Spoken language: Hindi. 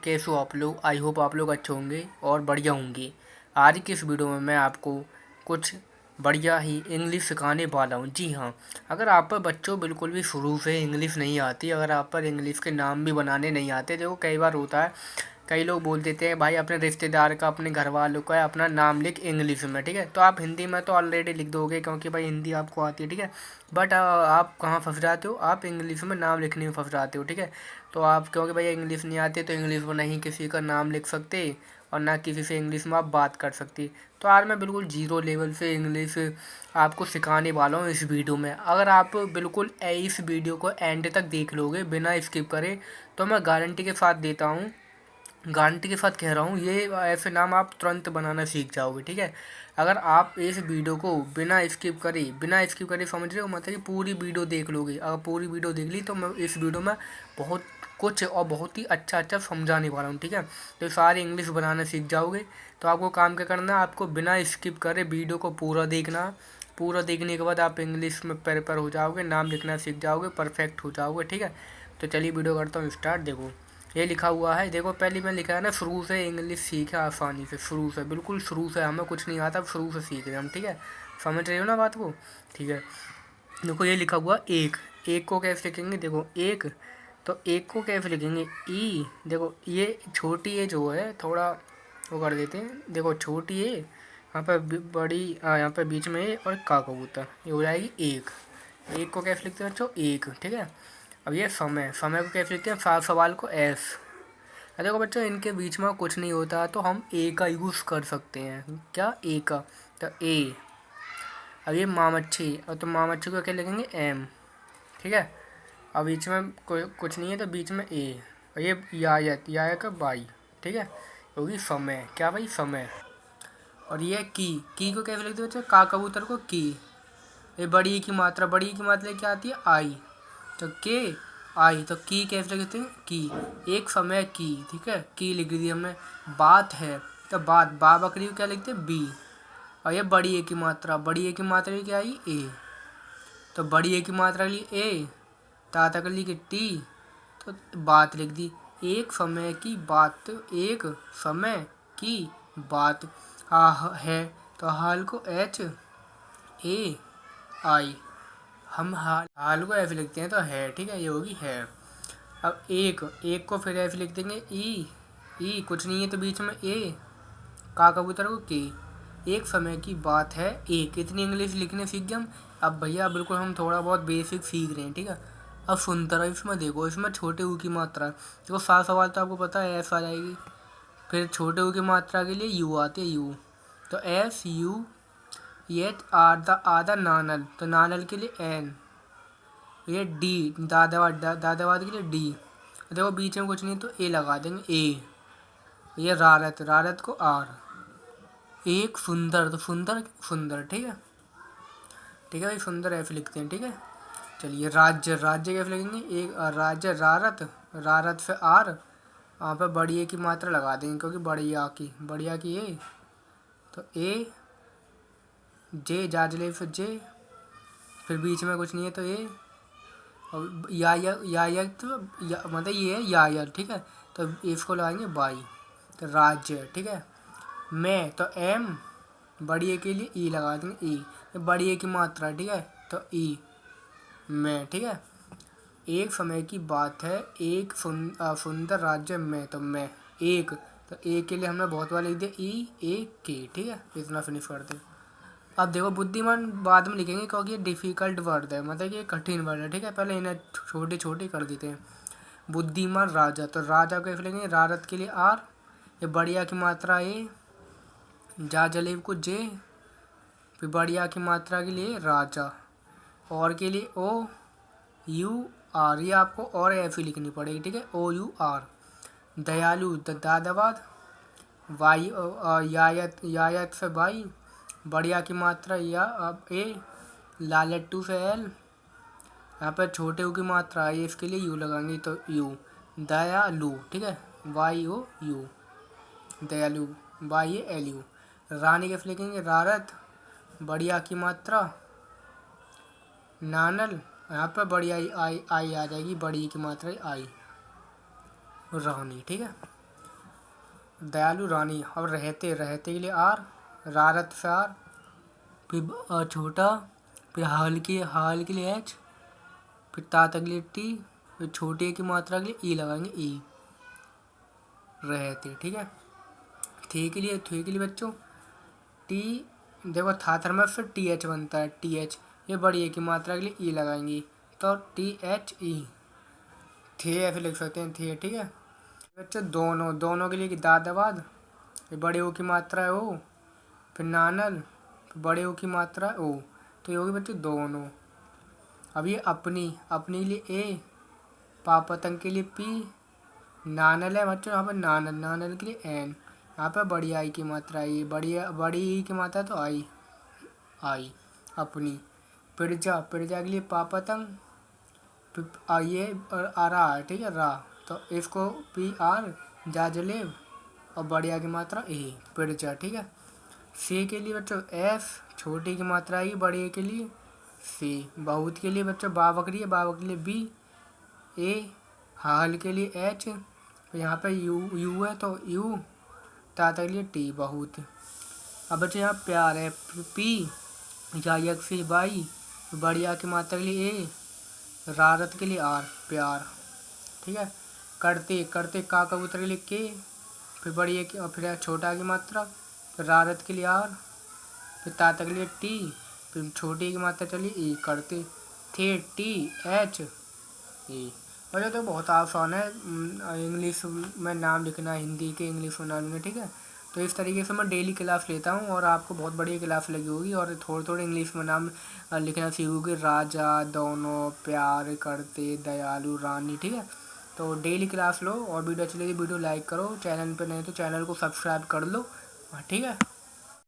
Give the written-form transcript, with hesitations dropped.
कैसे हो आप लोग। आई होप आप लोग अच्छे होंगे और बढ़िया होंगे। आज की इस वीडियो में मैं आपको कुछ बढ़िया ही इंग्लिश सिखाने वाला हूँ। जी हाँ, अगर आप पर बच्चों बिल्कुल भी शुरू से इंग्लिश नहीं आती, अगर आप पर इंग्लिश के नाम भी बनाने नहीं आते, देखो कई बार होता है, कई लोग बोल देते हैं भाई अपने रिश्तेदार का, अपने घर वालों का अपना नाम लिख इंग्लिश में, ठीक है। तो आप हिंदी में तो ऑलरेडी लिख दोगे क्योंकि भाई हिंदी आपको आती है, ठीक है। बट आप कहाँ फंस जाते हो, आप इंग्लिश में नाम लिखने में फंस जाते हो, ठीक है। तो आप क्योंकि भैया इंग्लिश नहीं आती तो इंग्लिश में नहीं किसी का नाम लिख सकते और ना किसी से इंग्लिश में आप बात कर सकती। तो आज मैं बिल्कुल जीरो लेवल से इंग्लिश आपको सिखाने वाला हूँ इस वीडियो में। अगर आप बिल्कुल इस वीडियो को एंड तक देख लोगे बिना स्किप करे तो मैं गारंटी के साथ देता हूँ, गारंटी के साथ कह रहा हूँ, ये ऐसे नाम आप तुरंत बनाना सीख जाओगे, ठीक है। अगर आप इस वीडियो को बिना स्किप करे समझ रहे हो, मतलब कि पूरी वीडियो देख लोगे। अगर पूरी वीडियो देख ली तो मैं इस वीडियो में बहुत कुछ और बहुत ही अच्छा अच्छा समझाने वाला हूँ, ठीक है। तो सारे इंग्लिश बनाना सीख जाओगे। तो आपको काम क्या करना है, आपको बिना स्किप करे वीडियो को पूरा देखना। पूरा देखने के बाद आप इंग्लिश में प्रिपेयर हो जाओगे, नाम लिखना सीख जाओगे, परफेक्ट हो जाओगे, ठीक है। तो चलिए वीडियो करता हूँ स्टार्ट। देखो ये लिखा हुआ है, देखो पहले मैं लिखा है ना, शुरू से इंग्लिश सीखे आसानी से, शुरू से, बिल्कुल शुरू से, हमें कुछ नहीं आता, शुरू से सीख रहे हम, ठीक है। समझ रहे हो ना बात को, ठीक है। देखो ये लिखा हुआ एक, एक को कैसे लिखेंगे, देखो एक, तो एक को कैसे लिखेंगे, ई। देखो ये छोटी ए जो है, थोड़ा वो कर देते हैं, देखो छोटी ए, यहाँ पर बड़ी यहाँ पर बीच में ए और का कबूतर, ये हो जाएगी एक। एक को कैसे लिखते हैं बच्चों, एक, ठीक है। अब ये समय, समय को कैसे लिखते हैं, सवाल को एस। देखो बच्चों इनके बीच में कुछ नहीं होता तो हम ए का यूज़ कर सकते हैं, क्या, ए का, तो ए। अब ये माँ मच्छी, और तो माँ मच्छी को क्या लिखेंगे, एम, ठीक है। अब बीच में कोई कुछ नहीं है तो बीच में ए। और ये यायत, यायत का बाई, ठीक है, होगी समय, क्या भाई, समय। और ये की को कैसे लिखते हैं बच्चों, का कबूतर को की। ये बड़ी ई की मात्रा, बड़ी ई की मात्रा क्या आती है, आई, तो के आई, तो की कैसे लिखते हैं, की, एक समय की, ठीक है, की लिख दी हमने। बात है तो बात, बा बकरी को क्या लिखते हैं, बी। और ये बड़ी ए की मात्रा, बड़ी ए की मात्रा भी क्या आई, ए, तो बड़ी ए की मात्रा के लिए ए, ताता के लिए टी, तो बात लिख दी। एक समय की बात, तो एक समय की बात। है तो हाल को एच ए आई, हम हाल को ऐसे लिखते हैं तो है, ठीक है, ये होगी है। अब एक, एक को फिर ऐसे लिख देंगे ई कुछ नहीं है तो बीच में ए, का कबूतर को के। एक समय की बात है एक, कितनी इंग्लिश लिखने सीख गए हम। अब भैया बिल्कुल हम थोड़ा बहुत बेसिक सीख रहे हैं, ठीक है। अब सुनता रहो, इसमें देखो, इसमें छोटे ऊ की मात्रा, देखो सात सवाल तो आपको पता है एस आ जाएगी, फिर छोटे ऊ की मात्रा के लिए यू आते हैं, यू, तो एस यू। ये आधा नानल, तो नानल के लिए एन। ये डी, दादावाद के लिए डी। देखो बीच में कुछ नहीं तो ए लगा देंगे, ए। ये रारत, रारत को आर। एक सुंदर, तो सुंदर सुंदर, ठीक है, ठीक है भाई, सुंदर ऐसे लिखते हैं, ठीक है। चलिए राज्य, राज्य कैसे लिखेंगे, एक राज्य, रारत, रारत से आर, वहाँ पर बड़ी ए की मात्रा लगा देंगे क्योंकि बढ़िया की ए, तो ए, जे, जाजले से जे, फिर बीच में कुछ नहीं है तो ए, और या तो मतलब ये है या, ठीक है, तो इसको लगाएंगे बाई, तो राज्य, ठीक है। मैं तो एम, बड़ी ए के लिए ई लगा देंगे, ई, बड़ी ए की मात्रा, ठीक है, तो ई, मैं, ठीक है। एक समय की बात है, एक सुंदर राज्य में, तो मैं एक, तो ए के लिए हमने बहुत बार लिख दिया ई, एक के, ठीक है, इतना फिनिश कर दे। अब देखो बुद्धिमान बाद में लिखेंगे क्योंकि ये डिफ़िकल्ट वर्ड है, मतलब कि ये कठिन वर्ड है, ठीक है, पहले इन्हें छोटे छोटे कर देते हैं। बुद्धिमान राजा, तो राजा को कैसे लिखेंगे, रारत के लिए आर, ये बढ़िया की मात्रा ए, जा जलेब को जे, फिर बढ़िया की मात्रा के लिए राजा, और के लिए ओ यू आर, ये आपको और ऐसे लिखनी पड़ेगी, ठीक है, ओ यू आर। दयालु, दादावाद, वाई, यायत से बाई, बढ़िया की मात्रा या, अब ए, लालट्टू से एल, यहाँ पर छोटे यू की मात्रा है, इसके लिए यू लगाएंगे तो यू। दयालु, ठीक है, वाई ओ यू, दयालु, वाई ए एल यू। रानी कैसे लिखेंगे, रारत, बढ़िया की मात्रा, नानल, यहाँ पर बड़ी आई आ जाएगी, बड़ी की मात्रा आई, रानी, ठीक है। दयालु रानी। और रहते, रहते के लिए आर, रारत से आर, फिर छोटा, फिर हाल के लिए एच, फिर तात अगले टी, फिर छोटे की मात्रा के लिए ई लगाएंगे ई, रहते। ठीक है। थे के लिए बच्चों टी, देखो थाथर में फिर टी एच बनता है, टी एच, ये बड़ी ए की मात्रा के लिए ई लगाएंगे तो टी एच ई, थे ऐसे लिख सकते हैं, थे। ठीक है बच्चों। दोनों, दोनों के लिए दादाबाद, ये बड़े ओ की मात्रा है ओ, फिर नानल, फिर बड़े ओ की मात्रा ओ, तो ये होगी बच्चों दोनों। अब ये अपनी, अपनी लिए ए, पापतंग के लिए पी, नानल है बच्चों यहाँ पर नानल, नानल के लिए एन, यहाँ पर बड़ी आई की मात्रा आई, बड़ी ई की मात्रा तो आई, आई अपनी। पिरजा, पिरजा के लिए पापतंग, ये रा है। ठीक है, रा, तो इसको पी आर, जाजलेब, और बढ़िया की मात्रा ए, पिरजा। ठीक है। सी के लिए बच्चों एस, छोटी की मात्रा आई, बड़े के लिए सी। बहुत के लिए बच्चों बा बकरी है, बाबा के लिए बी, ए, हाल के लिए एच, यहाँ पे यू है तो यू, ताता के लिए टी, बहुत। अब बच्चों यहाँ प्यार है, पी, या यक्सी बाई, बढ़िया की मात्रा के लिए ए, रारत के लिए आर, प्यार। ठीक है। करते, करते का कबूतर के लिए के, फिर बढ़िया की, और फिर छोटा की मात्रा, फिर रारत के लिए आर, फिर ताता के लिए टी, फिर छोटी की मात्रा चली ई, करते थे टी एच ई। और ये तो बहुत आसान है इंग्लिश में नाम लिखना, हिंदी के इंग्लिश में नाम लिखना। ठीक है। तो इस तरीके से मैं डेली क्लास लेता हूँ और आपको बहुत बढ़िया क्लास लगी होगी और थोड़े थोड़े इंग्लिश में नाम लिखना सीखोगे। राजा, दोनों, प्यार, करते, दयालु, रानी। ठीक है। तो डेली क्लास लो और वीडियो अच्छी लगी वीडियो लाइक करो, चैनल पर नहीं तो चैनल को सब्सक्राइब कर लो। ठीक है।